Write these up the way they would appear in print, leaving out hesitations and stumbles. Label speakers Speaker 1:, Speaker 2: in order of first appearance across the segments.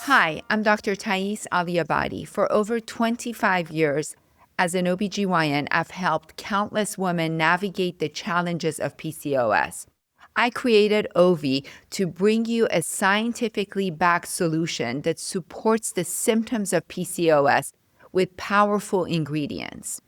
Speaker 1: Hi, I'm Dr. Thaïs Aliabadi. For over 25 years, as an OBGYN, I've helped countless women navigate the challenges of PCOS. I created OV to bring you a scientifically backed solution that supports the symptoms of PCOS with powerful ingredients.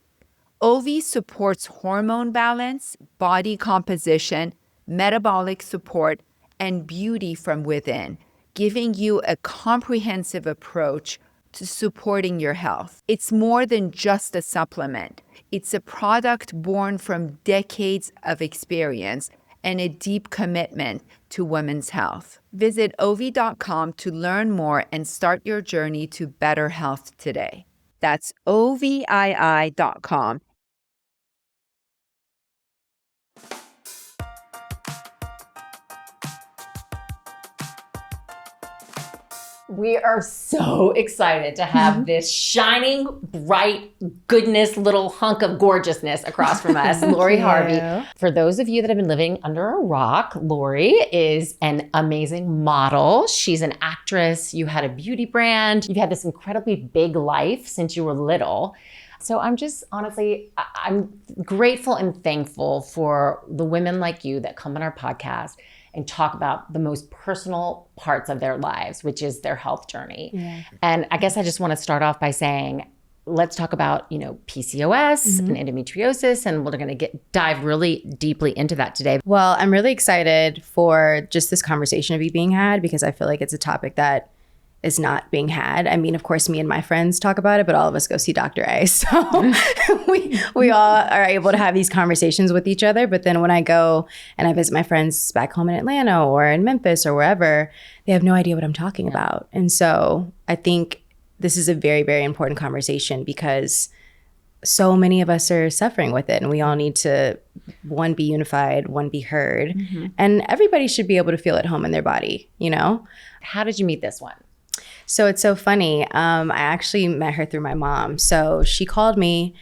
Speaker 1: OV supports hormone balance, body composition, metabolic support, and beauty from within, giving you a comprehensive approach to supporting your health. It's more than just a supplement. It's a product born from decades of experience and a deep commitment to women's health. Visit OV.com to learn more and start your journey to better health today. That's OVII.com.
Speaker 2: We are so excited to have this shining, bright goodness, little hunk of gorgeousness across from us, Lori Harvey. For those of you that have been living under a rock, Lori is an amazing model. She's an actress. You had a beauty brand. You've had this incredibly big life since you were little. So I'm just honestly, I'm grateful and thankful for the women like you that come on our podcast and talk about the most personal parts of their lives, which is their health journey. Yeah. And I guess I just want to start off by saying, let's talk about, PCOS and endometriosis, and we're going to dive really deeply into that today.
Speaker 3: Well, I'm really excited for just this conversation to be being had because I feel like it's a topic that is not being had. I mean, of course, me and my friends talk about it, but all of us go see Dr. A. So we all are able to have these conversations with each other. But then when I go and I visit my friends back home in Atlanta or in Memphis or wherever, they have no idea what I'm talking about. And so I think this is a very, very important conversation because so many of us are suffering with it and we all need to, one, be unified, one, be heard. And everybody should be able to feel at home in their body,
Speaker 2: How did you meet this one?
Speaker 3: So it's so funny. I actually met her through my mom. So she called me.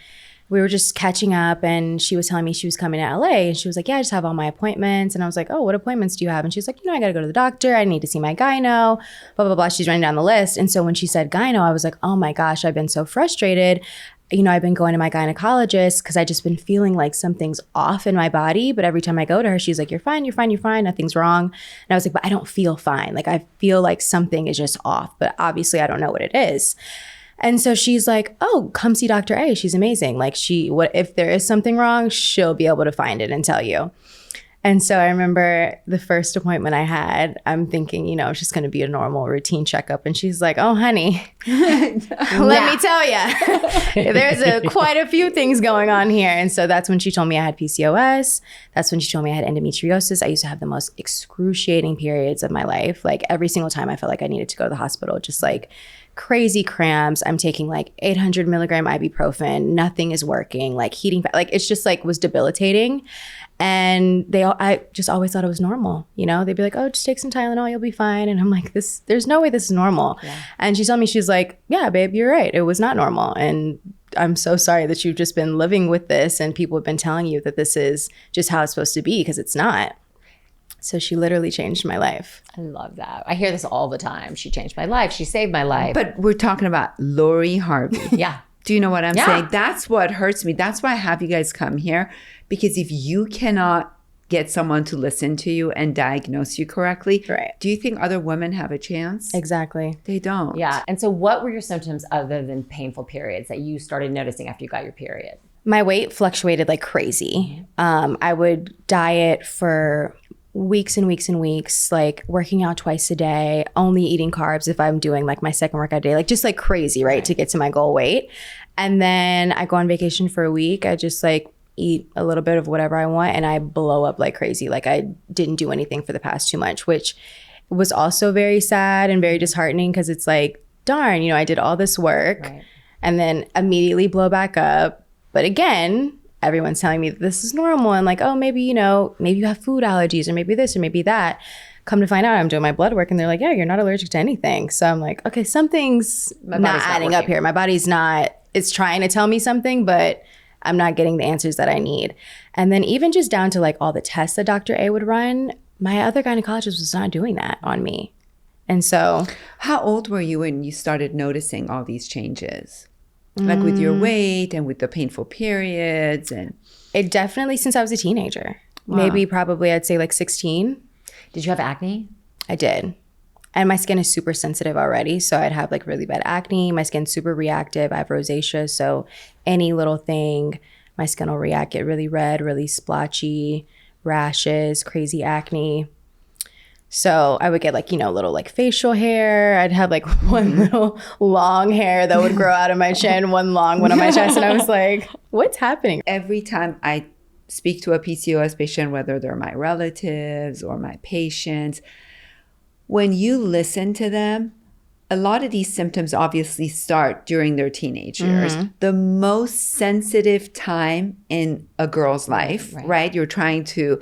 Speaker 3: We were just catching up and she was telling me she was coming to LA and she was like, yeah, I just have all my appointments. And I was like, oh, what appointments do you have? And she's like, I got to go to the doctor. I need to see my gyno, blah, blah, blah. She's running down the list. And so when she said gyno, I was like, oh my gosh, I've been so frustrated. I've been going to my gynecologist because I just been feeling like something's off in my body. But every time I go to her, she's like, you're fine, nothing's wrong. And I was like, but I don't feel fine. Like I feel like something is just off, but obviously I don't know what it is. And so she's like, oh, come see Dr. A. She's amazing. Like if there is something wrong, she'll be able to find it and tell you. And so I remember the first appointment I had, I'm thinking, it's just going to be a normal routine checkup. And she's like, oh, honey, let me tell you, there's quite a few things going on here. And so that's when she told me I had PCOS. That's when she told me I had endometriosis. I used to have the most excruciating periods of my life. Like every single time I felt like I needed to go to the hospital, just like crazy cramps. I'm taking like 800 milligram ibuprofen. Nothing is working, like heating, like it's just like was debilitating. And I just always thought it was normal. They'd be like, oh, just take some Tylenol, you'll be fine. And I'm like, there's no way this is normal. Yeah. And she told me, she's like, yeah, babe, you're right. It was not normal. And I'm so sorry that you've just been living with this and people have been telling you that this is just how it's supposed to be because it's not. So she literally changed my life.
Speaker 2: I love that. I hear this all the time. She changed my life. She saved my life.
Speaker 1: But we're talking about Lori Harvey.
Speaker 2: Yeah.
Speaker 1: Do you know what I'm saying? That's what hurts me. That's why I have you guys come here. Because if you cannot get someone to listen to you and diagnose you correctly,
Speaker 3: right,
Speaker 1: do you think other women have a chance?
Speaker 3: Exactly.
Speaker 1: They don't.
Speaker 2: Yeah. And so what were your symptoms other than painful periods that you started noticing after you got your period?
Speaker 3: My weight fluctuated like crazy. I would diet for weeks and weeks and weeks, like working out twice a day, only eating carbs if I'm doing like my second workout day, like just like crazy, right, to get to my goal weight. And then I go on vacation for a week. I just like eat a little bit of whatever I want and I blow up like crazy. Like I didn't do anything for the past 2 months, which was also very sad and very disheartening because it's like, darn, I did all this work and then immediately blow back up. But again, everyone's telling me that this is normal and like, oh, maybe, maybe you have food allergies or maybe this or maybe that. Come to find out, I'm doing my blood work and they're like, yeah, you're not allergic to anything. So I'm like, okay, something's not adding up here. My body's not, it's trying to tell me something, but I'm not getting the answers that I need. And then even just down to like all the tests that Dr. A would run, my other gynecologist was not doing that on me. And so,
Speaker 1: how old were you when you started noticing all these changes? Like with your weight and with the painful periods? And
Speaker 3: it definitely, since I was a teenager, maybe probably I'd say like 16.
Speaker 2: Did you have acne?
Speaker 3: I did. And my skin is super sensitive already. So I'd have like really bad acne. My skin's super reactive. I have rosacea. So any little thing, my skin will react, get really red, really splotchy, rashes, crazy acne. So I would get like, little like facial hair. I'd have like one little long hair that would grow out of my chin, one long one on my chest. And I was like, what's happening?
Speaker 1: Every time I speak to a PCOS patient, whether they're my relatives or my patients, when you listen to them, a lot of these symptoms obviously start during their teenage years. The most sensitive time in a girl's life, right? You're trying to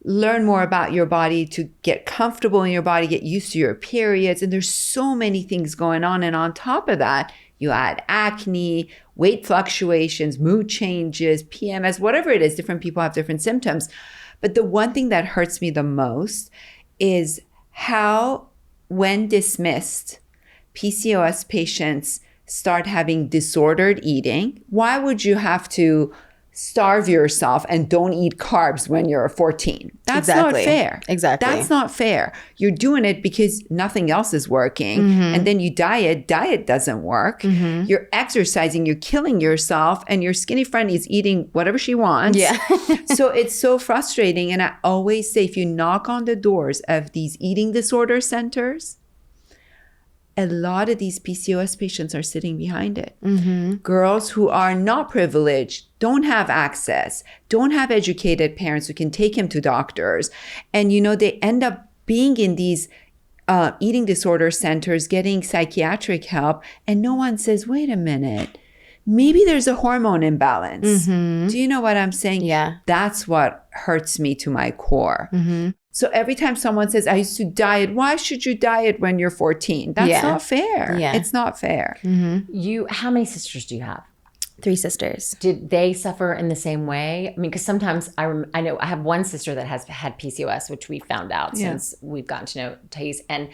Speaker 1: learn more about your body, to get comfortable in your body, get used to your periods. And there's so many things going on. And on top of that, you add acne, weight fluctuations, mood changes, PMS, whatever it is. Different people have different symptoms. But the one thing that hurts me the most is how, when dismissed, PCOS patients start having disordered eating. Why would you have to starve yourself and don't eat carbs when you're 14? That's not fair.
Speaker 3: Exactly.
Speaker 1: That's not fair. You're doing it because nothing else is working. And then you diet doesn't work. You're exercising, you're killing yourself, and your skinny friend is eating whatever she wants.
Speaker 3: Yeah.
Speaker 1: So it's so frustrating. And I always say, if you knock on the doors of these eating disorder centers, a lot of these PCOS patients are sitting behind it. Girls who are not privileged, don't have access, don't have educated parents who can take them to doctors. And, they end up being in these eating disorder centers, getting psychiatric help. And no one says, wait a minute, maybe there's a hormone imbalance. Do you know what I'm saying?
Speaker 3: Yeah.
Speaker 1: That's what hurts me to my core. So every time someone says, I used to diet, why should you diet when you're 14? That's not fair.
Speaker 3: Yeah.
Speaker 1: It's not fair.
Speaker 2: How many sisters do you have?
Speaker 3: 3 sisters.
Speaker 2: Did they suffer in the same way? I mean, because sometimes I know I have one sister that has had PCOS, which we found out since we've gotten to know Thaïs. And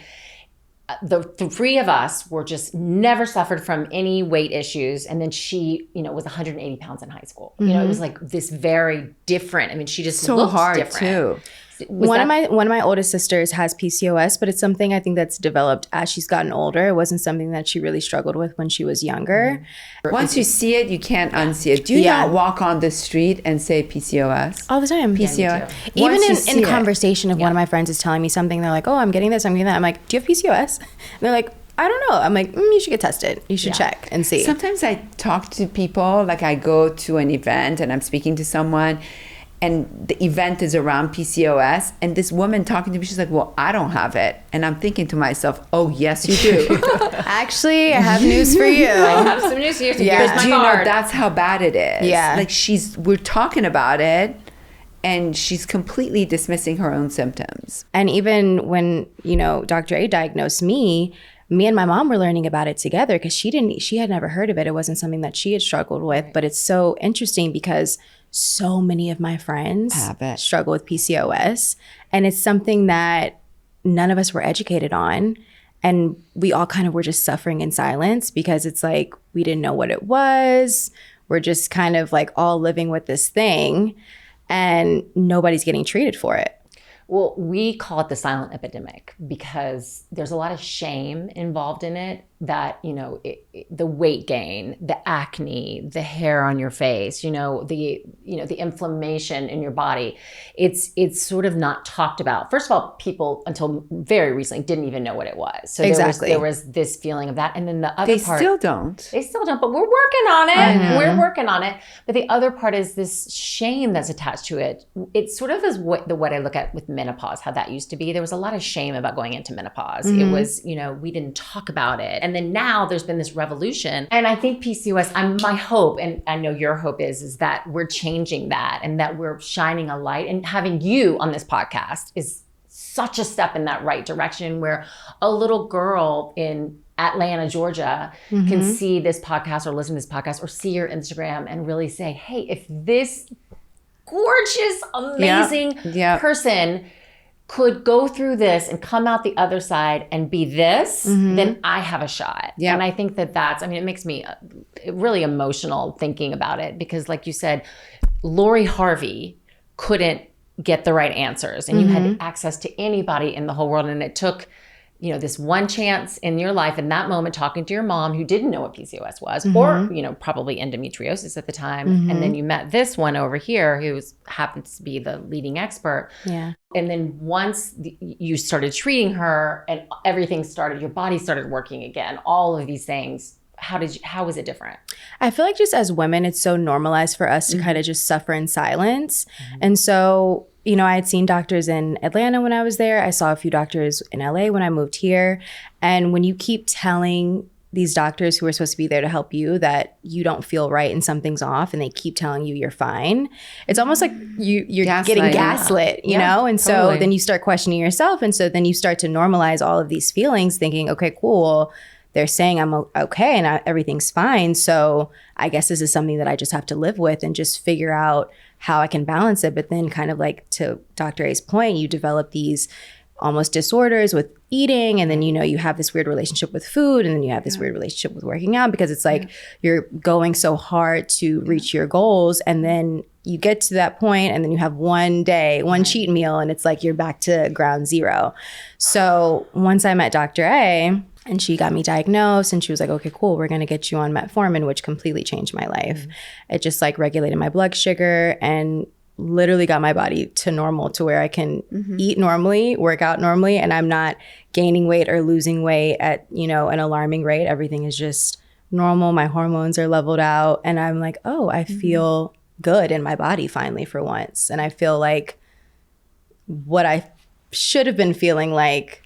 Speaker 2: the 3 of us were just never suffered from any weight issues. And then she, was 180 pounds in high school. It was like this very different. I mean, she just
Speaker 1: So
Speaker 2: looked
Speaker 1: hard
Speaker 2: different.
Speaker 1: too.
Speaker 3: One of my oldest sisters has PCOS, but it's something I think that's developed as she's gotten older. It wasn't something that she really struggled with when she was younger.
Speaker 1: Once you see it, you can't unsee it. Do you not walk on the street and say PCOS?
Speaker 3: All the time.
Speaker 1: PCOS.
Speaker 3: Even in conversation, if one of my friends is telling me something, they're like, oh, I'm getting this, I'm getting that. I'm like, do you have PCOS? And they're like, I don't know. I'm like, you should get tested. You should check and see.
Speaker 1: Sometimes I talk to people, like I go to an event and I'm speaking to someone, and the event is around PCOS, and this woman talking to me, she's like, well, I don't have it. And I'm thinking to myself, oh, yes, you do.
Speaker 3: Actually, I have news for you.
Speaker 2: I have some news for you.
Speaker 1: Yeah.
Speaker 2: Here's
Speaker 1: Do
Speaker 2: my
Speaker 1: you
Speaker 2: card.
Speaker 1: know that's how bad it is?
Speaker 3: Yeah.
Speaker 1: Like we're talking about it, and she's completely dismissing her own symptoms.
Speaker 3: And even when, Dr. A diagnosed me and my mom were learning about it together because she had never heard of it. It wasn't something that she had struggled with, but it's so interesting because so many of my friends struggle with PCOS, and it's something that none of us were educated on. And we all kind of were just suffering in silence because it's like, we didn't know what it was. We're just kind of like all living with this thing, and nobody's getting treated for it.
Speaker 2: Well, we call it the silent epidemic because there's a lot of shame involved in it, that, the weight gain, the acne, the hair on your face, the inflammation in your body. It's sort of not talked about. First of all, people until very recently didn't even know what it was. So there was this feeling of that. And then the other part.
Speaker 1: They still don't,
Speaker 2: but we're working on it. We're working on it. But the other part is this shame that's attached to it. It sort of is what I look at with menopause, how that used to be. There was a lot of shame about going into menopause. It was, we didn't talk about it. And then now there's been this revolution. And I think PCOS, my hope, and I know your hope is that we're changing that, and that we're shining a light, and having you on this podcast is such a step in that right direction, where a little girl in Atlanta, Georgia can see this podcast or listen to this podcast or see your Instagram and really say, hey, if this gorgeous, amazing person could go through this and come out the other side and be this, then I have a shot.
Speaker 1: Yeah.
Speaker 2: And I think it makes me really emotional thinking about it, because like you said, Lori Harvey couldn't get the right answers, and you had access to anybody in the whole world. And it took, this one chance in your life in that moment, talking to your mom who didn't know what PCOS was, or, probably endometriosis at the time. And then you met this one over here who happens to be the leading expert.
Speaker 3: Yeah.
Speaker 2: And then once you started treating her and everything started, your body started working again, all of these things, how was it different?
Speaker 3: I feel like just as women, it's so normalized for us to kind of just suffer in silence. And so, I had seen doctors in Atlanta when I was there. I saw a few doctors in LA when I moved here. And when you keep telling these doctors who are supposed to be there to help you that you don't feel right and something's off, and they keep telling you you're fine, it's almost like you're getting gaslit, you know? And so then you start questioning yourself. And so then you start to normalize all of these feelings, thinking, okay, cool, they're saying I'm okay and everything's fine. So I guess this is something that I just have to live with and just figure out how I can balance it. But then kind of like to Dr. A's point, you develop these almost disorders with eating. And then, you have this weird relationship with food. And then you have this weird relationship with working out, because it's like you're going so hard to reach your goals. And then you get to that point and then you have one day, one cheat meal, and it's like you're back to ground zero. So once I met Dr. A, and she got me diagnosed, and she was like, okay, cool, we're going to get you on metformin, which completely changed my life. It just like regulated my blood sugar and literally got my body to normal, to where I can eat normally, work out normally, and I'm not gaining weight or losing weight at, an alarming rate. Everything is just normal. My hormones are leveled out, and I'm like, oh, I feel good in my body finally for once. And I feel like what I should have been feeling like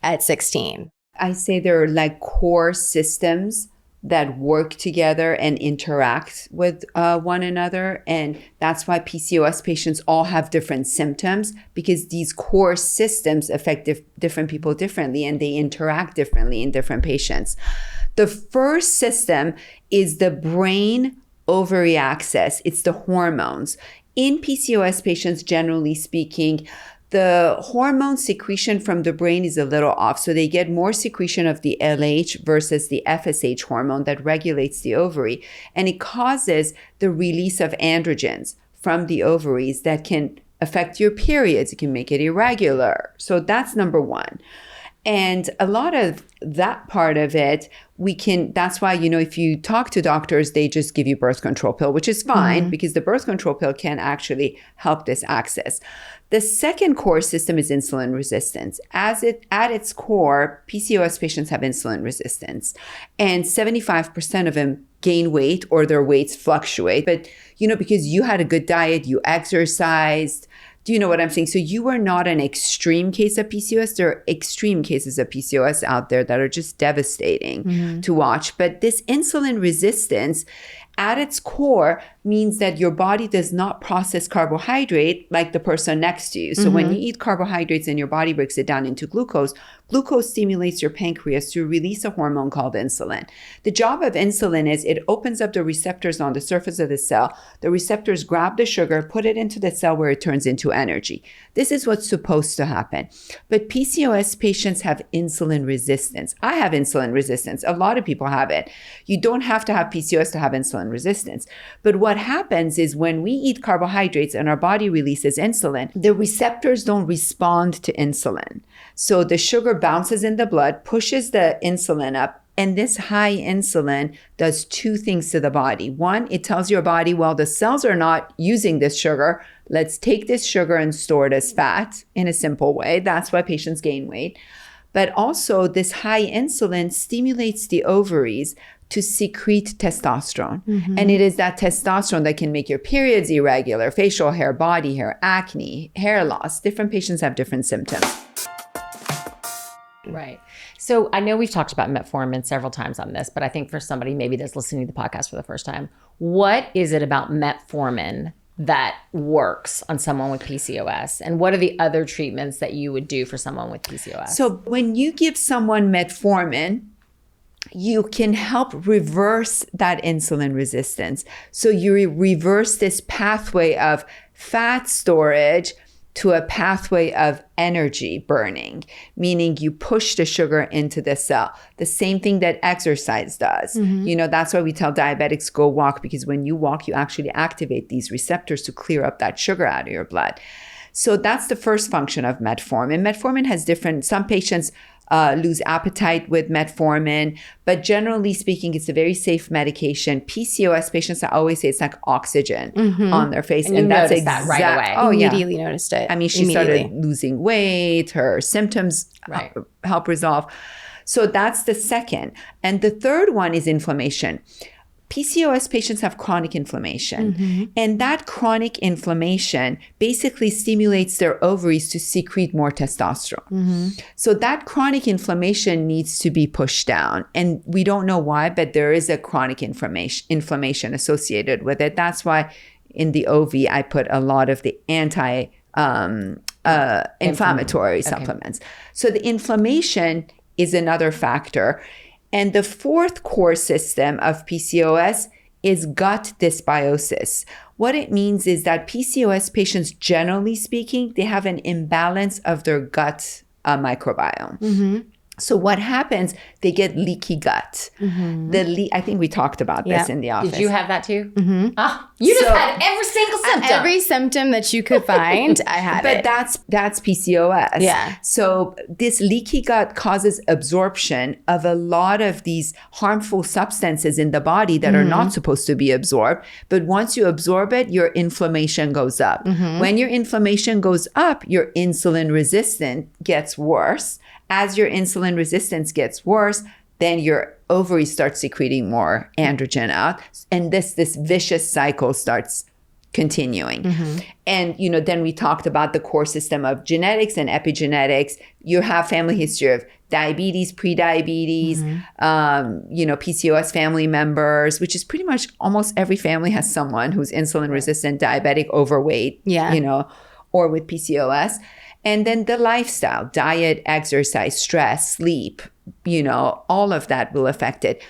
Speaker 3: at 16.
Speaker 1: I say there are like core systems that work together and interact with one another. And that's why PCOS patients all have different symptoms, because these core systems affect different people differently, and they interact differently in different patients. The first system is the brain ovary axis. It's the hormones. In PCOS patients, generally speaking, the hormone secretion from the brain is a little off. So they get more secretion of the LH versus the FSH hormone that regulates the ovary. And it causes the release of androgens from the ovaries that can affect your periods. It can make it irregular. So that's number one. And a lot of that part of it, that's why, if you talk to doctors, they just give you birth control pill, which is fine because the birth control pill can actually help this axis. The second core system is insulin resistance. At its core, PCOS patients have insulin resistance, and 75% of them gain weight or their weights fluctuate. But, because you had a good diet, you exercised. Do you know what I'm saying? So you are not an extreme case of PCOS. There are extreme cases of PCOS out there that are just devastating to watch. But this insulin resistance at its core means that your body does not process carbohydrate like the person next to you. So when you eat carbohydrates and your body breaks it down into glucose, glucose stimulates your pancreas to release a hormone called insulin. The job of insulin is it opens up the receptors on the surface of the cell. The receptors grab the sugar, put it into the cell where it turns into energy. This is what's supposed to happen. But PCOS patients have insulin resistance. I have insulin resistance. A lot of people have it. You don't have to have PCOS to have insulin resistance. But what happens is when we eat carbohydrates and our body releases insulin, the receptors don't respond to insulin. So the sugar bounces in the blood, pushes the insulin up, and this high insulin does two things to the body. One, it tells your body, well, the cells are not using this sugar. Let's take this sugar and store it as fat in a simple way. That's why patients gain weight. But also this high insulin stimulates the ovaries to secrete testosterone. And it is that testosterone that can make your periods irregular, facial hair, body hair, acne, hair loss. Different patients have different symptoms.
Speaker 2: Right. So I know we've talked about metformin several times on this, but I think for somebody maybe that's listening to the podcast for the first time, what is it about metformin that works on someone with PCOS? And what are the other treatments that you would do for someone with PCOS?
Speaker 1: So when you give someone metformin, you can help reverse that insulin resistance. So you reverse this pathway of fat storage to a pathway of energy burning, meaning you push the sugar into the cell. The same thing that exercise does. You know, that's why we tell diabetics go walk, because when you walk, you actually activate these receptors to clear up that sugar out of your blood. So that's the first function of metformin. Metformin has some patients lose appetite with metformin, but generally speaking, it's a very safe medication. PCOS patients, I always say it's like oxygen on their face.
Speaker 2: And that's that right away.
Speaker 1: Oh,
Speaker 3: Immediately noticed it.
Speaker 1: I mean, she started losing weight, her symptoms help resolve. So that's the second. And the third one is inflammation. PCOS patients have chronic inflammation, and that chronic inflammation basically stimulates their ovaries to secrete more testosterone. So that chronic inflammation needs to be pushed down, and we don't know why, but there is a chronic inflammation associated with it. That's why in the OV I put a lot of the anti-inflammatory supplements. So the inflammation is another factor. And the fourth core system of PCOS is gut dysbiosis. What it means is that PCOS patients, generally speaking, they have an imbalance of their gut microbiome. So what happens, they get leaky gut. I think we talked about this in the office.
Speaker 2: Did you have that too? You just had every single symptom.
Speaker 3: Every symptom that you could find, I had it.
Speaker 1: But that's PCOS.
Speaker 3: Yeah.
Speaker 1: So this leaky gut causes absorption of a lot of these harmful substances in the body that are not supposed to be absorbed. But once you absorb it, your inflammation goes up. When your inflammation goes up, your insulin resistance gets worse. As your insulin resistance gets worse, then your ovaries start secreting more androgen out. And this vicious cycle starts continuing. And, you know, then we talked about the core system of genetics and epigenetics. You have family history of diabetes, prediabetes, you know, PCOS family members, which is pretty much almost every family has someone who's insulin resistant, diabetic, overweight, you know, or with PCOS. And then the lifestyle, diet, exercise, stress, sleep, you know, all of that will affect it.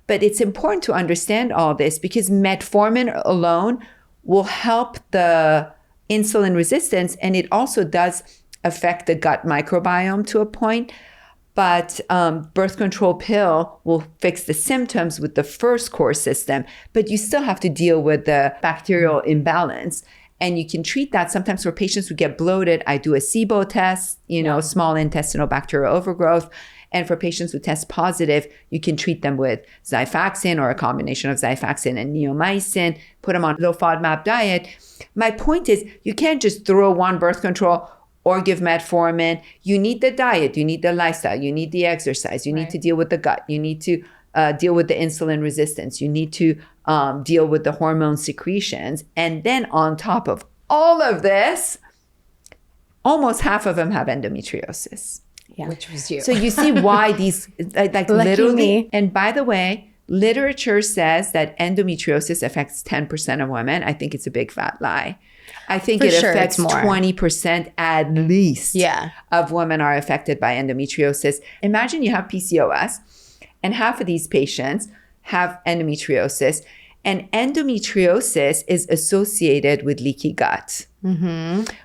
Speaker 1: But it's important to understand all this because metformin alone will help the insulin resistance, and it also does affect the gut microbiome to a point. But birth control pill will fix the symptoms with the first core system, but you still have to deal with the bacterial imbalance. And you can treat that sometimes for patients who get bloated. I do a SIBO test, you know, small intestinal bacterial overgrowth. And for patients who test positive, you can treat them with Xifaxan or a combination of Xifaxan and neomycin, put them on low FODMAP diet. My point is you can't just throw one birth control or give metformin. You need the diet, you need the lifestyle, you need the exercise, you need to deal with the gut, you need to deal with the insulin resistance, you need to deal with the hormone secretions. And then on top of all of this, almost half of them have endometriosis.
Speaker 3: Yeah.
Speaker 2: Which was you.
Speaker 1: So you see why these, like literally, me. And by the way, literature says that endometriosis affects 10% of women. I think it's a big fat lie. I think it affects 20% at least of women are affected by endometriosis. Imagine you have PCOS and half of these patients have endometriosis, and endometriosis is associated with leaky gut.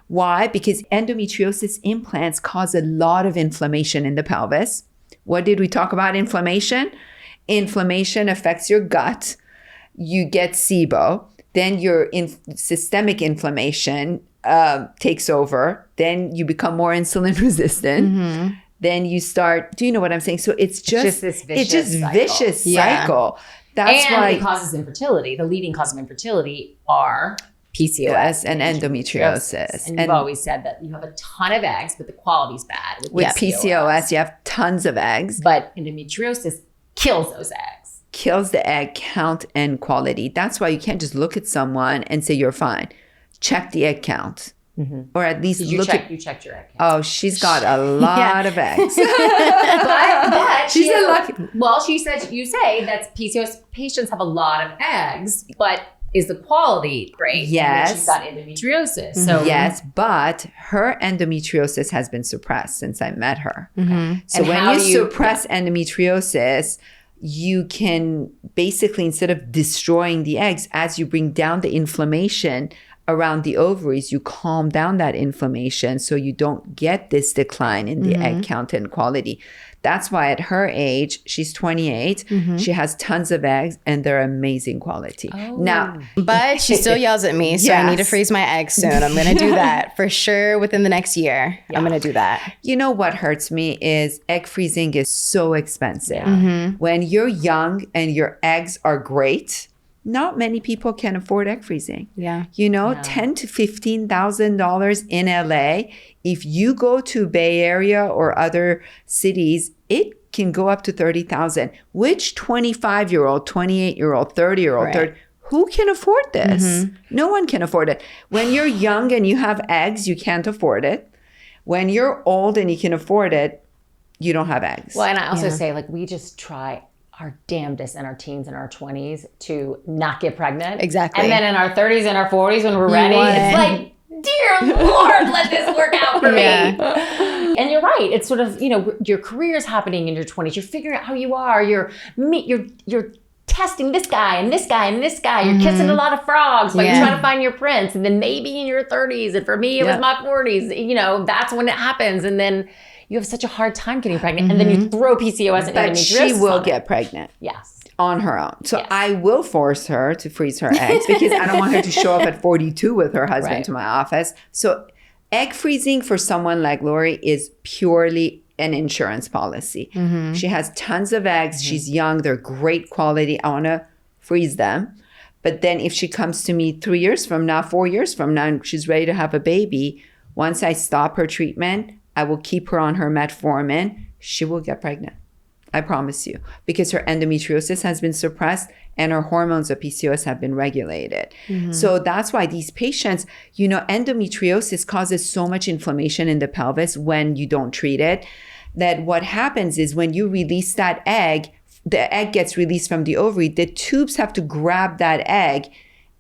Speaker 1: Why? Because endometriosis implants cause a lot of inflammation in the pelvis. What did we talk about inflammation? Inflammation affects your gut. You get SIBO. Then your systemic inflammation takes over. Then you become more insulin resistant. Then you start, do you know what I'm saying? So it's just this vicious cycle. That's why
Speaker 2: it causes infertility. The leading cause of infertility are PCOS
Speaker 1: and endometriosis.
Speaker 2: And you've always said that you have a ton of eggs, but the quality's bad.
Speaker 1: With PCOS, you have tons of eggs.
Speaker 2: But endometriosis kills those eggs.
Speaker 1: Kills the egg count and quality. That's why you can't just look at someone and say you're fine. Check the egg count. Or at least
Speaker 2: you checked your egg count.
Speaker 1: Oh, she's got a lot of eggs.
Speaker 2: but
Speaker 1: she's a lucky.
Speaker 2: Well, you say that PCOS patients have a lot of eggs, but is the quality great?
Speaker 1: Yes.
Speaker 2: She's got endometriosis. So
Speaker 1: yes, but her endometriosis has been suppressed since I met her. So
Speaker 2: And
Speaker 1: when you suppress endometriosis, you can basically, instead of destroying the eggs, as you bring down the inflammation around the ovaries, you calm down that inflammation so you don't get this decline in the egg count and quality. That's why at her age, she's 28, she has tons of eggs and they're amazing quality. Now,
Speaker 3: But she still yells at me, so I need to freeze my eggs soon. I'm going to do that for sure within the next year. Yeah. I'm going to do that.
Speaker 1: you know what hurts me is egg freezing is so expensive. When you're young and your eggs are great, not many people can afford egg freezing.
Speaker 3: Yeah.
Speaker 1: You know, $10,000 to $15,000 in LA. If you go to Bay Area or other cities, it can go up to $30,000. Which 25-year-old, 28-year-old, 30-year-old, who can afford this? No one can afford it. When you're young and you have eggs, you can't afford it. When you're old and you can afford it, you don't have eggs.
Speaker 2: Well, and I also say, like, we just try our damnedest in our teens and our 20s to not get pregnant.
Speaker 3: Exactly.
Speaker 2: And then in our 30s and our 40s when we're ready, it's like, dear Lord, let this work out for me. And you're right. It's sort of, you know, your career's happening in your 20s. You're figuring out how you are. You're testing this guy and this guy and this guy. You're kissing a lot of frogs, but you're trying to find your prince. And then maybe in your 30s, and for me, it was my 40s, you know, that's when it happens. And then you have such a hard time getting pregnant. And then you throw PCOS and
Speaker 1: but
Speaker 2: endometriosis.
Speaker 1: she will get pregnant.
Speaker 2: Yes.
Speaker 1: On her own. So I will force her to freeze her eggs because I don't want her to show up at 42 with her husband to my office. So egg freezing for someone like Lori is purely an insurance policy. She has tons of eggs. She's young. They're great quality. I want to freeze them. But then if she comes to me 3 years from now, 4 years from now, and she's ready to have a baby, once I stop her treatment, I will keep her on her metformin. She will get pregnant. I promise you, because her endometriosis has been suppressed and her hormones of PCOS have been regulated. So that's why these patients, you know, endometriosis causes so much inflammation in the pelvis when you don't treat it, that what happens is when you release that egg, the egg gets released from the ovary, the tubes have to grab that egg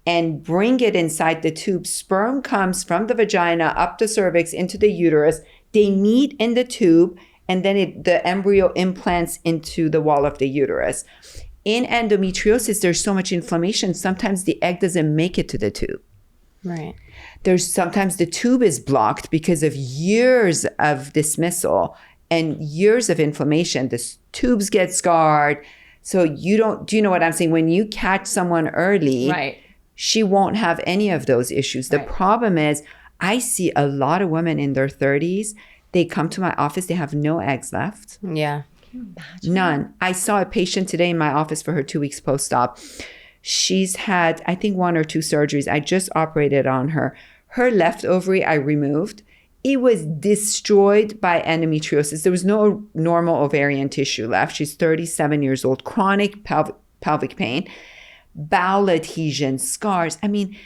Speaker 1: and bring it inside the tube. Sperm comes from the vagina up the cervix into the uterus. They meet in the tube, and then the embryo implants into the wall of the uterus. In endometriosis, there's so much inflammation. Sometimes the egg doesn't make it to the tube.
Speaker 3: Right.
Speaker 1: Sometimes the tube is blocked because of years of dismissal and years of inflammation. The tubes get scarred. So do you know what I'm saying? When you catch someone early, she won't have any of those issues. The problem is, I see a lot of women in their 30s. They come to my office, they have no eggs left.
Speaker 3: Yeah.
Speaker 2: Can you imagine?
Speaker 1: None. I saw a patient today in my office for her 2 weeks post-op. She's had, I think, 1 or 2 surgeries. I just operated on her. Her left ovary I removed. It was destroyed by endometriosis. There was no normal ovarian tissue left. She's 37 years old, chronic pelvic pain, bowel adhesion, scars. I mean,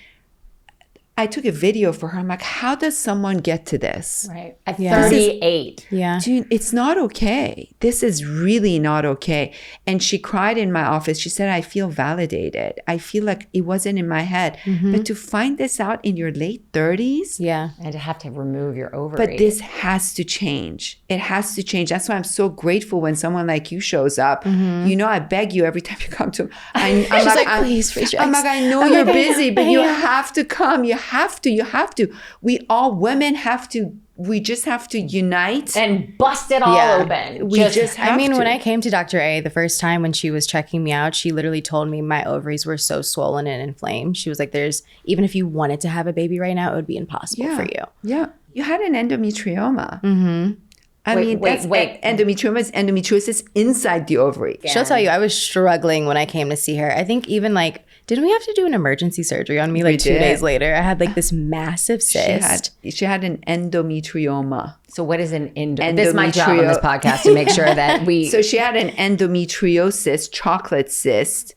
Speaker 1: I took a video for her. I'm like, how does someone get to this?
Speaker 2: Right. At 38.
Speaker 3: Yeah.
Speaker 1: Dude, it's not okay. This is really not okay. And she cried in my office. She said, I feel validated. I feel like it wasn't in my head. But to find this out in your late 30s.
Speaker 3: Yeah.
Speaker 2: And to have to remove your ovary.
Speaker 1: But this has to change. It has to change. That's why I'm so grateful when someone like you shows up. You know, I beg you every time you come to. I'm like,
Speaker 3: please freeze your
Speaker 1: I'm
Speaker 3: eggs.
Speaker 1: like, I know you're busy, but you have to come. You have to. We all women have to. We just have to unite
Speaker 2: and bust it all open.
Speaker 1: We just have
Speaker 3: I mean,
Speaker 1: to.
Speaker 3: when I came to Dr. A the first time when she was checking me out, she literally told me my ovaries were so swollen and inflamed. She was like, even if you wanted to have a baby right now, it would be impossible for you.
Speaker 1: Yeah. You had an endometrioma. I mean, endometrioma is endometriosis inside the ovary.
Speaker 3: Yeah. She'll tell you, I was struggling when I came to see her. I think even didn't we have to do an emergency surgery on me 2 days later? I had this massive cyst.
Speaker 1: She had an endometrioma.
Speaker 2: So what is an endometriosis? This is my job on this podcast to make sure that we...
Speaker 1: So she had an endometriosis, chocolate cyst.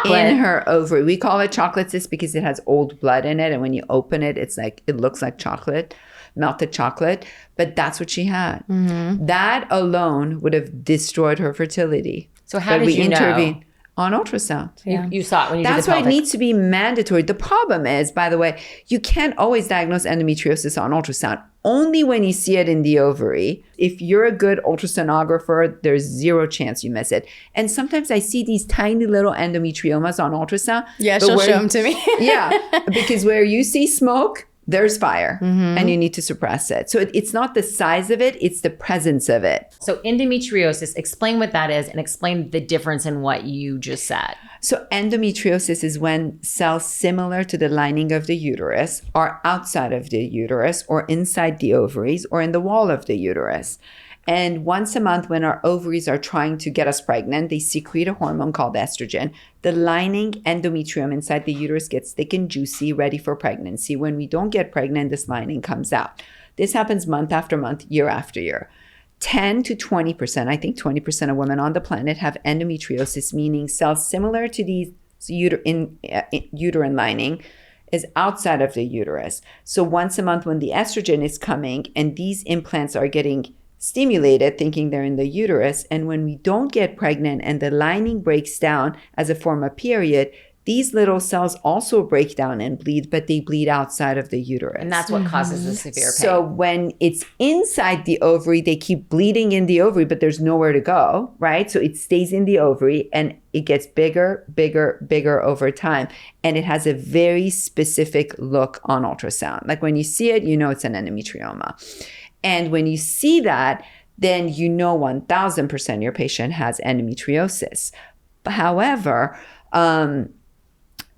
Speaker 1: In her ovary. We call it chocolate cyst because it has old blood in it. And when you open it, it looks like chocolate, melted chocolate. But that's what she had. That alone would have destroyed her fertility.
Speaker 2: So how did you know?
Speaker 1: on ultrasound.
Speaker 3: Yeah.
Speaker 2: You saw it when you did
Speaker 1: That's
Speaker 2: the
Speaker 1: why it
Speaker 2: pelvic.
Speaker 1: needs to be mandatory. The problem is, by the way, you can't always diagnose endometriosis on ultrasound. Only when you see it in the ovary. If you're a good ultrasonographer, there's zero chance you miss it. And sometimes I see these tiny little endometriomas on ultrasound.
Speaker 3: Yeah,
Speaker 1: but
Speaker 3: she'll
Speaker 1: where
Speaker 3: show
Speaker 1: you-
Speaker 3: them to me.
Speaker 1: Yeah, because where you see smoke, there's fire, and you need to suppress it. So it's not the size of it, it's the presence of it.
Speaker 2: So endometriosis, explain what that is and explain the difference in what you just said.
Speaker 1: So endometriosis is when cells similar to the lining of the uterus are outside of the uterus or inside the ovaries or in the wall of the uterus. And once a month, when our ovaries are trying to get us pregnant, they secrete a hormone called estrogen. The lining endometrium inside the uterus gets thick and juicy, ready for pregnancy. When we don't get pregnant, this lining comes out. This happens month after month, year after year. 10 to 20%, I think 20% of women on the planet have endometriosis, meaning cells similar to these uterine lining is outside of the uterus. So once a month when the estrogen is coming and these implants are getting stimulated, thinking they're in the uterus, and when we don't get pregnant and the lining breaks down as a form of period, these little cells also break down and bleed, but they bleed outside of the uterus.
Speaker 2: And that's what causes the severe pain.
Speaker 1: So when it's inside the ovary, they keep bleeding in the ovary, but there's nowhere to go, right? So it stays in the ovary and it gets bigger, bigger, bigger over time. And it has a very specific look on ultrasound. Like when you see it, you know it's an endometrioma. And when you see that, then you know 1000% your patient has endometriosis. However,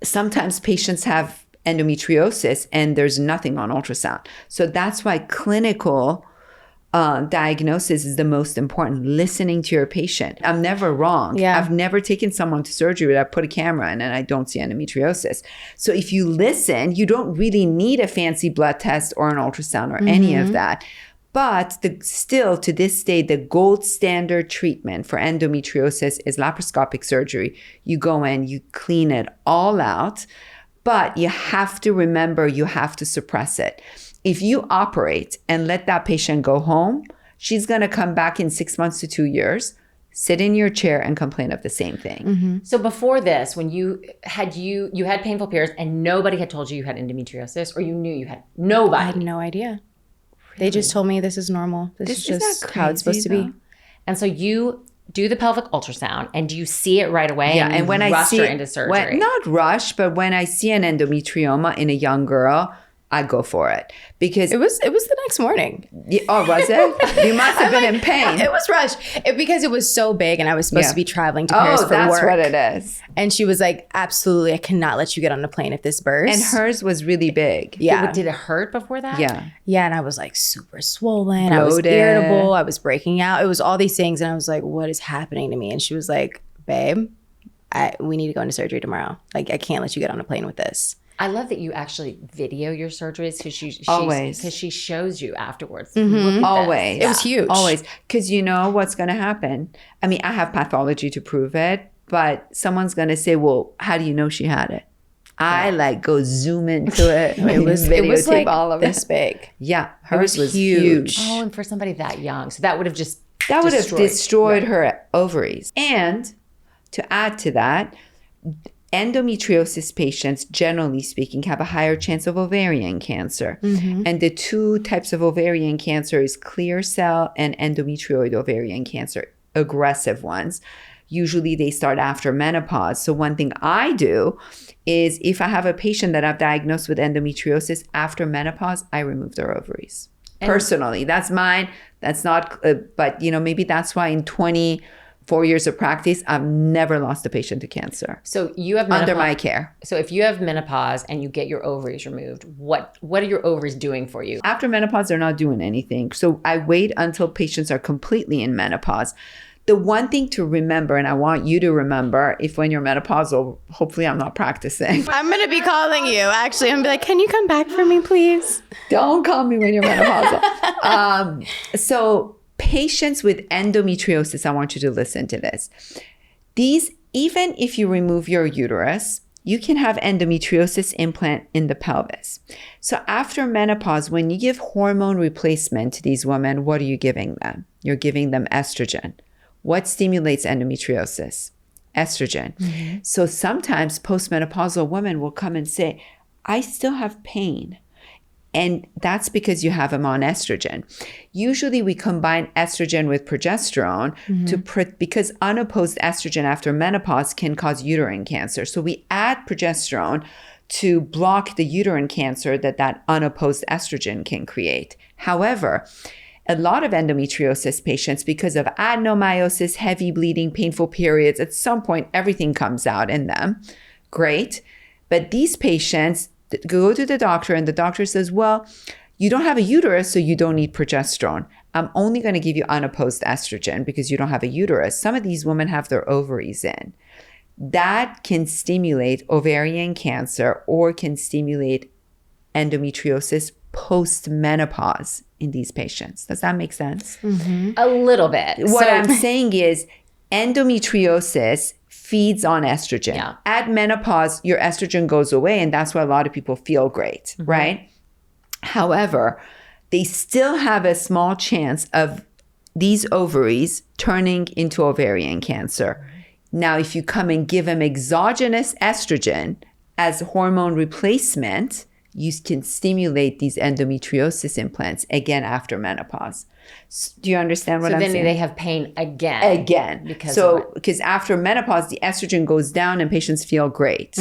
Speaker 1: sometimes patients have endometriosis and there's nothing on ultrasound. So that's why clinical diagnosis is the most important. Listening to your patient. I'm never wrong.
Speaker 3: Yeah.
Speaker 1: I've never taken someone to surgery where I put a camera in and I don't see endometriosis. So if you listen, you don't really need a fancy blood test or an ultrasound or any of that. But still, to this day, the gold standard treatment for endometriosis is laparoscopic surgery. You go in, you clean it all out, but you have to remember you have to suppress it. If you operate and let that patient go home, she's going to come back in 6 months to 2 years, sit in your chair and complain of the same thing.
Speaker 2: So before this, when you had painful periods and nobody had told you had endometriosis, or you knew you had,
Speaker 3: I
Speaker 2: nobody.
Speaker 3: had no idea. They just told me this is normal. This is just how it's supposed to be.
Speaker 2: And so you do the pelvic ultrasound and do you see it right away?
Speaker 1: Yeah, and when I
Speaker 2: rush
Speaker 1: see
Speaker 2: her into surgery.
Speaker 1: not rush, but when I see an endometrioma in a young girl, I go for it because
Speaker 3: It was the next morning.
Speaker 1: Oh, was it? You must have been in pain.
Speaker 3: It was rushed because it was so big and I was supposed to be traveling to Paris for
Speaker 1: that's
Speaker 3: work.
Speaker 1: what it is.
Speaker 3: And she was like, absolutely, I cannot let you get on the plane if this bursts.
Speaker 1: And hers was really big.
Speaker 3: yeah.
Speaker 2: Did it hurt before that?
Speaker 1: Yeah.
Speaker 3: Yeah, and I was like super swollen. I was
Speaker 1: Bloated.
Speaker 3: irritable. I was breaking out. It was all these things. And I was like, what is happening to me? And she was like, babe, we need to go into surgery tomorrow. Like, I can't let you get on a plane with this.
Speaker 2: I love that you actually video your surgeries because she shows you afterwards.
Speaker 3: Mm-hmm.
Speaker 2: Look at this.
Speaker 1: Always.
Speaker 3: It was huge.
Speaker 1: Always. Because you know what's going to happen. I mean, I have pathology to prove it, but someone's going to say, well, how do you know she had it? I like go zoom into it.
Speaker 3: It was
Speaker 1: videotape
Speaker 3: like
Speaker 1: all of
Speaker 3: this
Speaker 1: it.
Speaker 3: big.
Speaker 1: Yeah. Hers was
Speaker 3: huge.
Speaker 1: huge.
Speaker 2: Oh, and for somebody that young. So that would have just
Speaker 1: That would have destroyed
Speaker 2: Right.
Speaker 1: her ovaries. And to add to that, endometriosis patients, generally speaking, have a higher chance of ovarian cancer. And the two types of ovarian cancer is clear cell and endometrioid ovarian cancer, aggressive ones. Usually they start after menopause. So one thing I do is if I have a patient that I've diagnosed with endometriosis after menopause, I remove their ovaries. Personally, that's mine. That's not, but maybe that's why in 24 years of practice, I've never lost a patient to cancer
Speaker 2: So you have menopause.
Speaker 1: under my care.
Speaker 2: So if you have menopause and you get your ovaries removed, what are your ovaries doing for you?
Speaker 1: After menopause, they're not doing anything. So I wait until patients are completely in menopause. The one thing to remember, and I want you to remember, if when you're menopausal, hopefully I'm not practicing.
Speaker 3: I'm going to be calling you. Actually, I'm going to be like, can you come back for me, please?
Speaker 1: Don't call me when you're menopausal. So patients with endometriosis, I want you to listen to this. These, even if you remove your uterus, you can have endometriosis implant in the pelvis. So after menopause, when you give hormone replacement to these women, what are you giving them? You're giving them estrogen. What stimulates endometriosis? estrogen. So sometimes postmenopausal women will come and say, I still have pain. And that's because you have them on estrogen. Usually we combine estrogen with progesterone because unopposed estrogen after menopause can cause uterine cancer. So we add progesterone to block the uterine cancer that unopposed estrogen can create. However, a lot of endometriosis patients, because of adenomyosis, heavy bleeding, painful periods, at some point everything comes out in them. Great. But these patients go to the doctor and the doctor says, well, you don't have a uterus, so you don't need progesterone. I'm only going to give you unopposed estrogen because you don't have a uterus. Some of these women have their ovaries in. That can stimulate ovarian cancer or can stimulate endometriosis post-menopause in these patients. Does that make sense?
Speaker 2: A little bit.
Speaker 1: What I'm saying is endometriosis feeds on estrogen.
Speaker 2: Yeah.
Speaker 1: At menopause, your estrogen goes away, and that's why a lot of people feel great, right? However, they still have a small chance of these ovaries turning into ovarian cancer. Now, if you come and give them exogenous estrogen as hormone replacement, you can stimulate these endometriosis implants again after menopause. Do you understand what I'm saying?
Speaker 2: So then they have pain again.
Speaker 1: Again. Because after menopause, the estrogen goes down and patients feel great.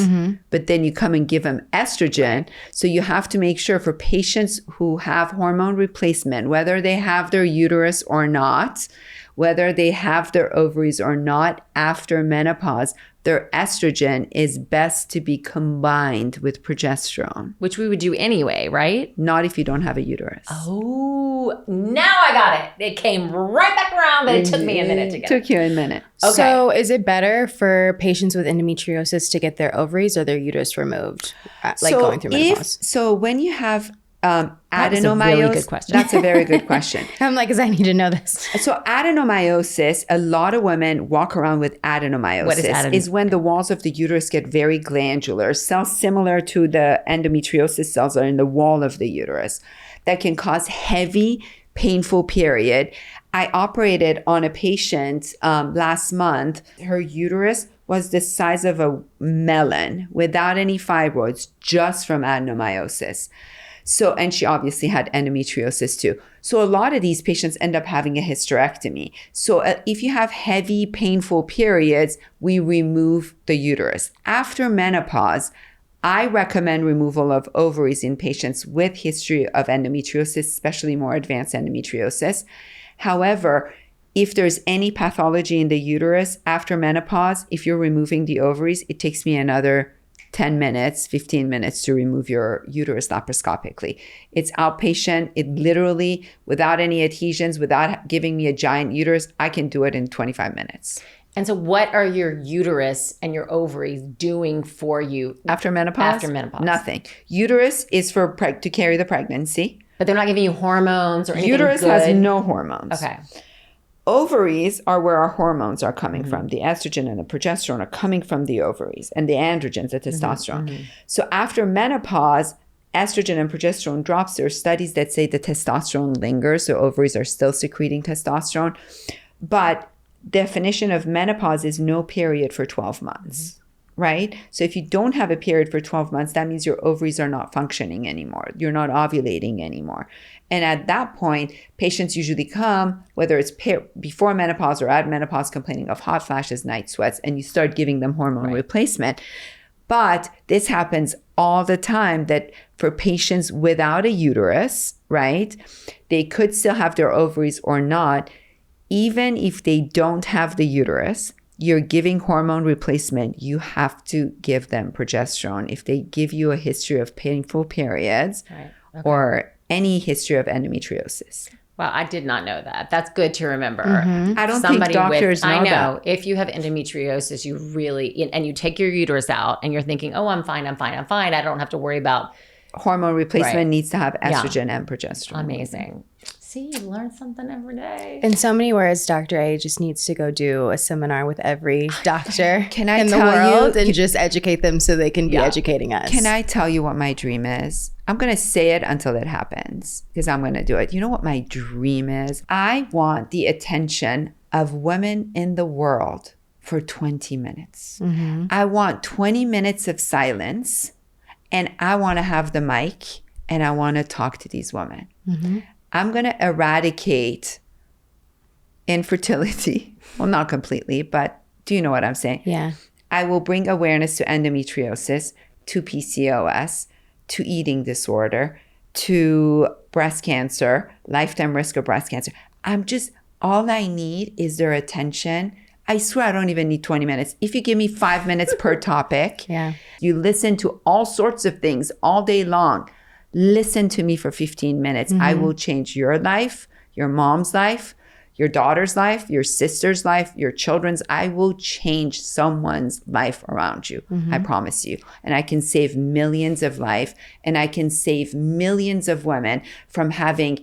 Speaker 1: But then you come and give them estrogen. So you have to make sure for patients who have hormone replacement, whether they have their uterus or not, whether they have their ovaries or not after menopause, their estrogen is best to be combined with progesterone.
Speaker 2: Which we would do anyway, right?
Speaker 1: Not if you don't have a uterus.
Speaker 2: Oh, now I got it. It came right back around, but it took me a minute to get it.
Speaker 1: Took you a minute.
Speaker 2: Okay.
Speaker 3: So is it better for patients with endometriosis to get their ovaries or their uterus removed, going through menopause?
Speaker 1: So when you have
Speaker 2: That was a
Speaker 1: adenomyosis,
Speaker 2: really good question.
Speaker 1: that's a very good question.
Speaker 3: I'm like, because I need to know this.
Speaker 1: So adenomyosis, a lot of women walk around with adenomyosis.
Speaker 2: What is
Speaker 1: Is when the walls of the uterus get very glandular, cells similar to the endometriosis cells are in the wall of the uterus that can cause heavy, painful period. I operated on a patient last month. Her uterus was the size of a melon without any fibroids, just from adenomyosis. So, and she obviously had endometriosis too. So a lot of these patients end up having a hysterectomy. So if you have heavy, painful periods, we remove the uterus. After menopause, I recommend removal of ovaries in patients with history of endometriosis, especially more advanced endometriosis. However, if there's any pathology in the uterus after menopause, if you're removing the ovaries, it takes me another 10 minutes, 15 minutes to remove your uterus laparoscopically. It's outpatient. It literally, without any adhesions, without giving me a giant uterus, I can do it in 25 minutes.
Speaker 2: And so what are your uterus and your ovaries doing for you
Speaker 1: After menopause?
Speaker 2: After menopause.
Speaker 1: Nothing. Uterus is for to carry the pregnancy.
Speaker 2: But they're not giving you hormones or anything
Speaker 1: Uterus
Speaker 2: good?
Speaker 1: has no hormones.
Speaker 2: Okay.
Speaker 1: Ovaries are where our hormones are coming from. The estrogen and the progesterone are coming from the ovaries, and the androgens, the testosterone. So after menopause, estrogen and progesterone drops. There are studies that say the testosterone lingers, so ovaries are still secreting testosterone. But definition of menopause is no period for 12 months, right? So if you don't have a period for 12 months, that means your ovaries are not functioning anymore. You're not ovulating anymore. And at that point, patients usually come, whether it's before menopause or at menopause, complaining of hot flashes, night sweats, and you start giving them hormone replacement. But this happens all the time, that for patients without a uterus, right, they could still have their ovaries or not. Even if they don't have the uterus, you're giving hormone replacement, you have to give them progesterone. If they give you a history of painful periods or any history of endometriosis.
Speaker 2: Wow, I did not know that. That's good to remember.
Speaker 1: I don't think doctors know
Speaker 2: I know.
Speaker 1: that.
Speaker 2: If you have endometriosis, you really, and you take your uterus out and you're thinking, oh, I'm fine. I don't have to worry about.
Speaker 1: Hormone replacement needs to have estrogen and progesterone.
Speaker 2: Amazing. See, you learn something every day.
Speaker 3: In so many words, Dr. A just needs to go do a seminar with every doctor
Speaker 1: Can I
Speaker 3: in the
Speaker 1: tell
Speaker 3: world
Speaker 1: you-
Speaker 3: and just educate them so they can be educating us.
Speaker 1: Can I tell you what my dream is? I'm going to say it until it happens because I'm going to do it. You know what my dream is? I want the attention of women in the world for 20 minutes. I want 20 minutes of silence, and I want to have the mic and I want to talk to these women. I'm going to eradicate infertility. Well, not completely, but do you know what I'm saying?
Speaker 3: Yeah.
Speaker 1: I will bring awareness to endometriosis, to PCOS, to eating disorder, to breast cancer, lifetime risk of breast cancer. All I need is their attention. I swear I don't even need 20 minutes. If you give me 5 minutes per topic, you listen to all sorts of things all day long. Listen to me for 15 minutes. I will change your life, your mom's life, your daughter's life, your sister's life, your children's. I will change someone's life around you. I promise you. And I can save millions of lives, and I can save millions of women from having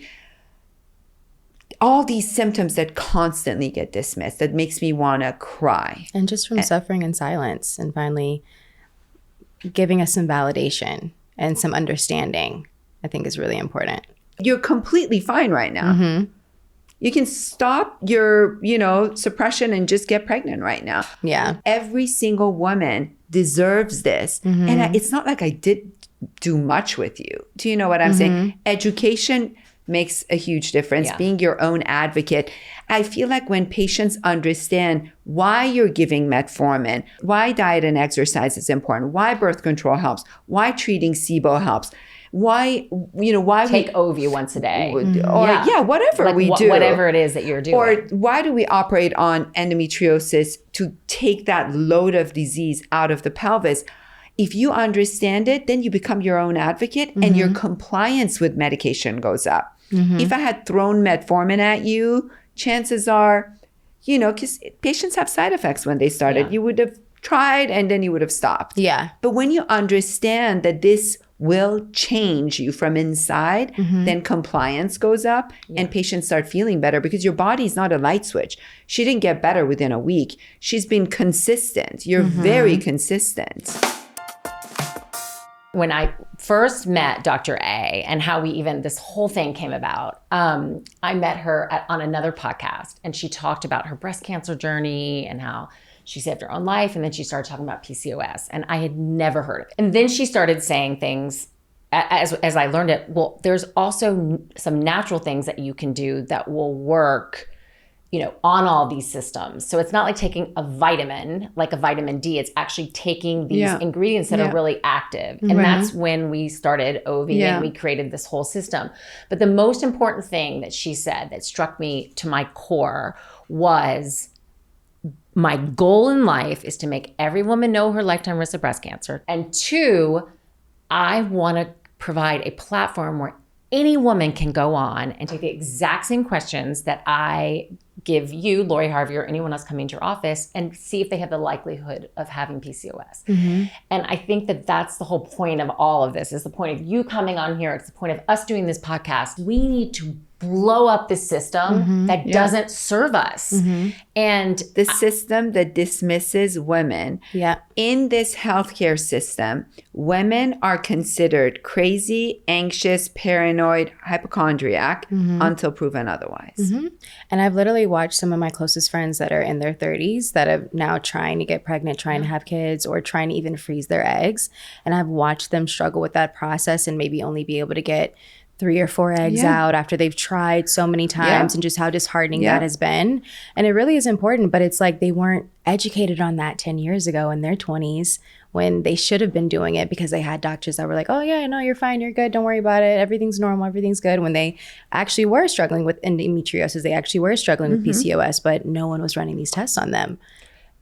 Speaker 1: all these symptoms that constantly get dismissed, that makes me want to cry.
Speaker 3: And just from suffering in silence, and finally giving us some validation and some understanding, I think is really important.
Speaker 1: You're completely fine right now. You can stop your, suppression and just get pregnant right now.
Speaker 3: Yeah.
Speaker 1: Every single woman deserves this. And it's not like I did do much with you. Do you know what I'm saying? Education makes a huge difference. Being your own advocate. I feel like when patients understand why you're giving metformin, why diet and exercise is important, why birth control helps, why treating SIBO helps, why
Speaker 2: take Ovi once a day,
Speaker 1: or whatever we do,
Speaker 2: whatever it is that you're doing,
Speaker 1: or why do we operate on endometriosis to take that load of disease out of the pelvis? If you understand it, then you become your own advocate, and your compliance with medication goes up. If I had thrown metformin at you, chances are, because patients have side effects when they started, you would have tried and then you would have stopped.
Speaker 3: Yeah.
Speaker 1: But when you understand that this will change you from inside, then compliance goes up and patients start feeling better, because your body's not a light switch. She didn't get better within a week. She's been consistent. You're very consistent.
Speaker 2: When I first met Dr. A and how this whole thing came about, I met her on another podcast, and she talked about her breast cancer journey and how she saved her own life. And then she started talking about PCOS, and I had never heard of it. And then she started saying things as I learned it. Well, there's also some natural things that you can do that will work on all these systems. So it's not like taking a vitamin, like a vitamin D. It's actually taking these ingredients that are really active. And that's when we started OV and we created this whole system. But the most important thing that she said that struck me to my core was, my goal in life is to make every woman know her lifetime risk of breast cancer. And 2, I want to provide a platform where any woman can go on and take the exact same questions that I give you, Lori Harvey, or anyone else coming to your office, and see if they have the likelihood of having PCOS. And I think that that's the whole point of all of this, is the point of you coming on here. It's the point of us doing this podcast. We need to blow up the system that doesn't serve us. And
Speaker 1: the system that dismisses women. In this healthcare system, women are considered crazy, anxious, paranoid, hypochondriac until proven otherwise.
Speaker 3: And I've literally watched some of my closest friends that are in their 30s that are now trying to get pregnant, trying to have kids, or trying to even freeze their eggs. And I've watched them struggle with that process and maybe only be able to get 3 or 4 eggs out after they've tried so many times, and just how disheartening that has been. And it really is important, but it's like they weren't educated on that 10 years ago in their 20s, when they should have been doing it, because they had doctors that were like, oh yeah, no, you're fine, you're good, don't worry about it, everything's normal, everything's good, when they actually were struggling with endometriosis, they actually were struggling with PCOS, but no one was running these tests on them.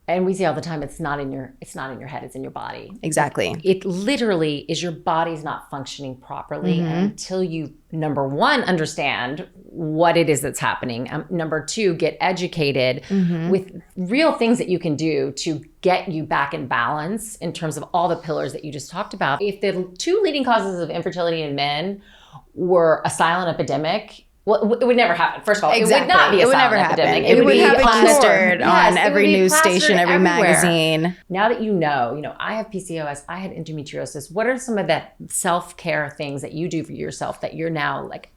Speaker 2: And we say all the time, it's not in your head, it's in your body.
Speaker 3: Exactly.
Speaker 2: It literally is, your body's not functioning properly until you, number 1, understand what it is that's happening. Number 2, get educated with real things that you can do to get you back in balance in terms of all the pillars that you just talked about. If the 2 leading causes of infertility in men were a silent epidemic, well, it would never happen. First of all, it would not be a silent epidemic.
Speaker 3: It would be plastered on every news station, every magazine.
Speaker 2: Now that you know, I have PCOS, I had endometriosis. What are some of the self-care things that you do for yourself that you're now like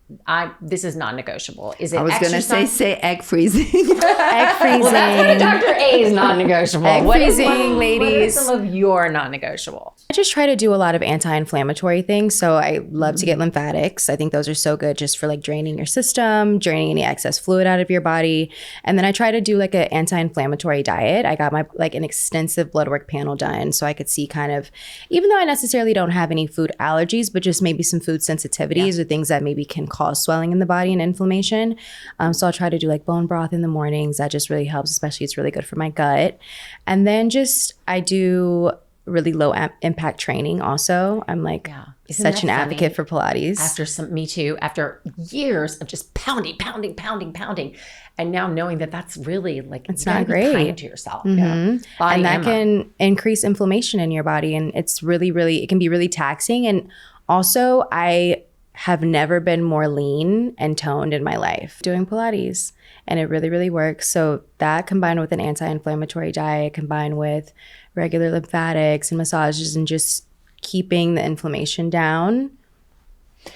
Speaker 2: this is non-negotiable. Is it
Speaker 1: I was going to
Speaker 2: exercise?
Speaker 1: say egg freezing.
Speaker 3: Egg freezing.
Speaker 2: Well, that's what Dr. A is non-negotiable.
Speaker 3: Egg freezing,
Speaker 2: What
Speaker 3: ladies.
Speaker 2: are some of your non-negotiable?
Speaker 3: I just try to do a lot of anti-inflammatory things. So I love to get lymphatics. I think those are so good just for like draining your system, draining any excess fluid out of your body. And then I try to do like an anti-inflammatory diet. I got my like an extensive blood work panel done so I could see kind of, even though I necessarily don't have any food allergies, but just maybe some food sensitivities or things that maybe can cause swelling in the body and inflammation. So I'll try to do like bone broth in the mornings. That just really helps, especially it's really good for my gut. And then just I do really low impact training also. I'm like such an advocate for Pilates.
Speaker 2: Me too. After years of just pounding. And now knowing that that's really like,
Speaker 3: it's not great.
Speaker 2: Be kind to yourself.
Speaker 3: And that can increase inflammation in your body. And it's really, it can be really taxing. And also I have never been more lean and toned in my life doing Pilates. And it really, really works. So that combined with an anti-inflammatory diet, combined with regular lymphatics and massages and just keeping the inflammation down,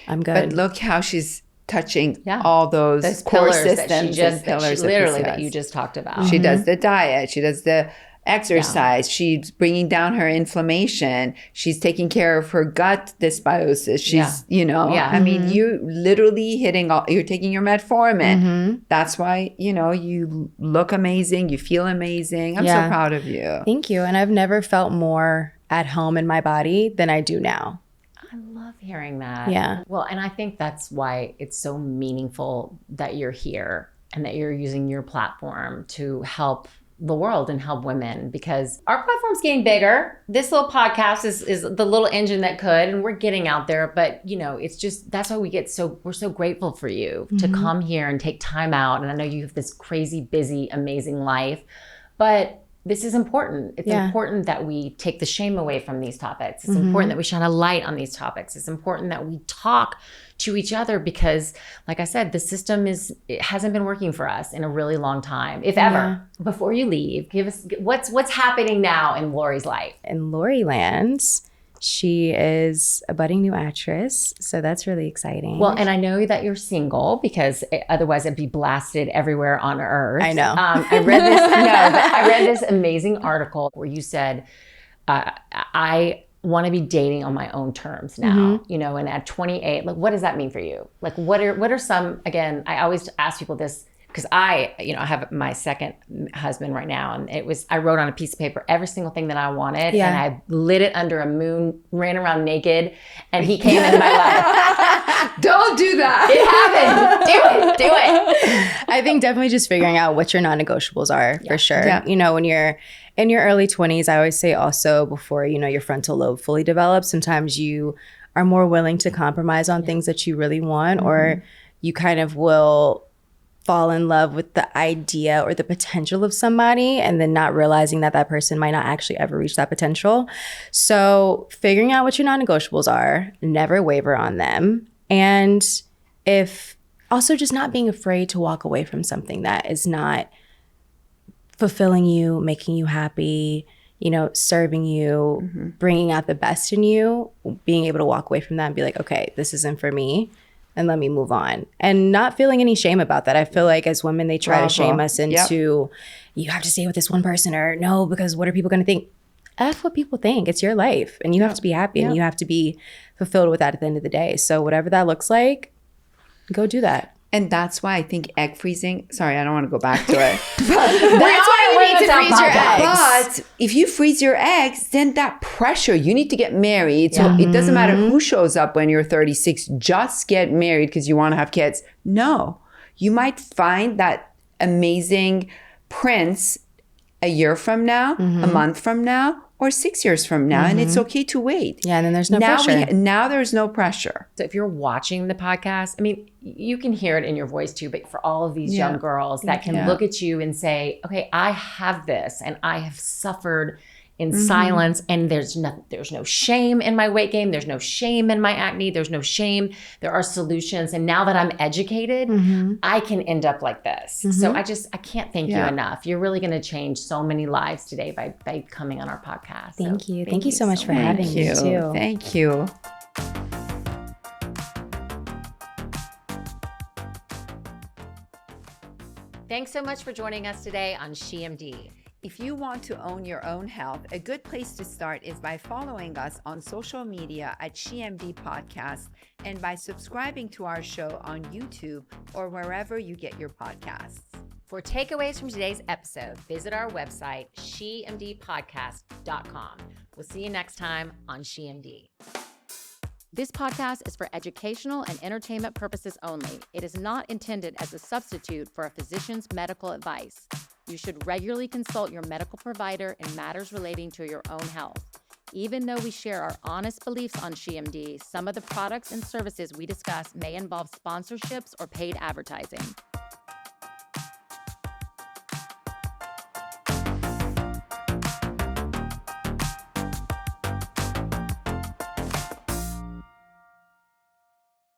Speaker 3: I'm good.
Speaker 1: But look how she's touching all those core systems and pillars
Speaker 2: that you just talked about.
Speaker 1: She does the diet. She does the exercise. She's bringing down her inflammation. She's taking care of her gut dysbiosis. She's, I mean, you literally you're taking your metformin. That's why, you look amazing. You feel amazing. I'm so proud of you.
Speaker 3: Thank you. And I've never felt more at home in my body than I do now.
Speaker 2: I love hearing that.
Speaker 3: Yeah.
Speaker 2: Well, and I think that's why it's so meaningful that you're here and that you're using your platform to help the world and help women, because our platform's getting bigger. This little podcast is the little engine that could, and we're getting out there, but it's just, that's why we're so grateful for you to come here and take time out. And I know you have this crazy, busy, amazing life, but this is important. It's important that we take the shame away from these topics. It's important that we shine a light on these topics. It's important that we talk to each other because, like I said, the system it hasn't been working for us in a really long time, if ever. Before you leave, give us what's happening now in Lori's life.
Speaker 3: In Lori lands, she is a budding new actress, so that's really exciting.
Speaker 2: Well, and I know that you're single because otherwise it'd be blasted everywhere on earth.
Speaker 3: I know.
Speaker 2: I read this amazing article where you said, I want to be dating on my own terms now, and at 28, like, what does that mean for you? Like, what are some, again, I always ask people this because I have my second husband right now, and I wrote on a piece of paper every single thing that I wanted, and I lit it under a moon, ran around naked, and he came into my life.
Speaker 1: Don't do that.
Speaker 2: It happened. Do it.
Speaker 3: I think definitely just figuring out what your non-negotiables are for sure. Yeah. When you're in your early 20s, I always say also before, your frontal lobe fully develops, sometimes you are more willing to compromise on things that you really want, or you kind of will fall in love with the idea or the potential of somebody and then not realizing that person might not actually ever reach that potential. So figuring out what your non-negotiables are, never waver on them. And if also just not being afraid to walk away from something that is not fulfilling you, making you happy, serving you, bringing out the best in you, being able to walk away from that and be like, okay, this isn't for me. And let me move on. And not feeling any shame about that. I feel like as women, they try to shame us into, you have to stay with this one person, or no, because what are people going to think? F what people think. It's your life. And you have to be happy and you have to be fulfilled with that at the end of the day. So whatever that looks like, go do that.
Speaker 1: And that's why I think egg freezing, sorry, I don't want to go back to it.
Speaker 3: That's why you need to freeze your eggs.
Speaker 1: But if you freeze your eggs, then that pressure, you need to get married. So it doesn't matter who shows up when you're 36, just get married because you want to have kids. No, you might find that amazing prince a year from now, a month from now, or 6 years from now, and it's okay to wait.
Speaker 3: Yeah, and then there's no pressure.
Speaker 1: Now there's no pressure.
Speaker 2: So if you're watching the podcast, I mean, you can hear it in your voice too, but for all of these young girls that can look at you and say, okay, I have this, and I have suffered in silence, and there's no shame in my weight gain. There's no shame in my acne. There's no shame. There are solutions. And now that I'm educated, I can end up like this. So I can't thank you enough. You're really going to change so many lives today by coming on our podcast.
Speaker 3: Thank you. Thank you so much for having me too.
Speaker 1: Thank you.
Speaker 2: Thanks so much for joining us today on SheMD.
Speaker 1: If you want to own your own health, a good place to start is by following us on social media at SheMD Podcast and by subscribing to our show on YouTube or wherever you get your podcasts.
Speaker 2: For takeaways from today's episode, visit our website, shemdpodcast.com. We'll see you next time on SheMD. This podcast is for educational and entertainment purposes only. It is not intended as a substitute for a physician's medical advice. You should regularly consult your medical provider in matters relating to your own health. Even though we share our honest beliefs on SheMD, some of the products and services we discuss may involve sponsorships or paid advertising.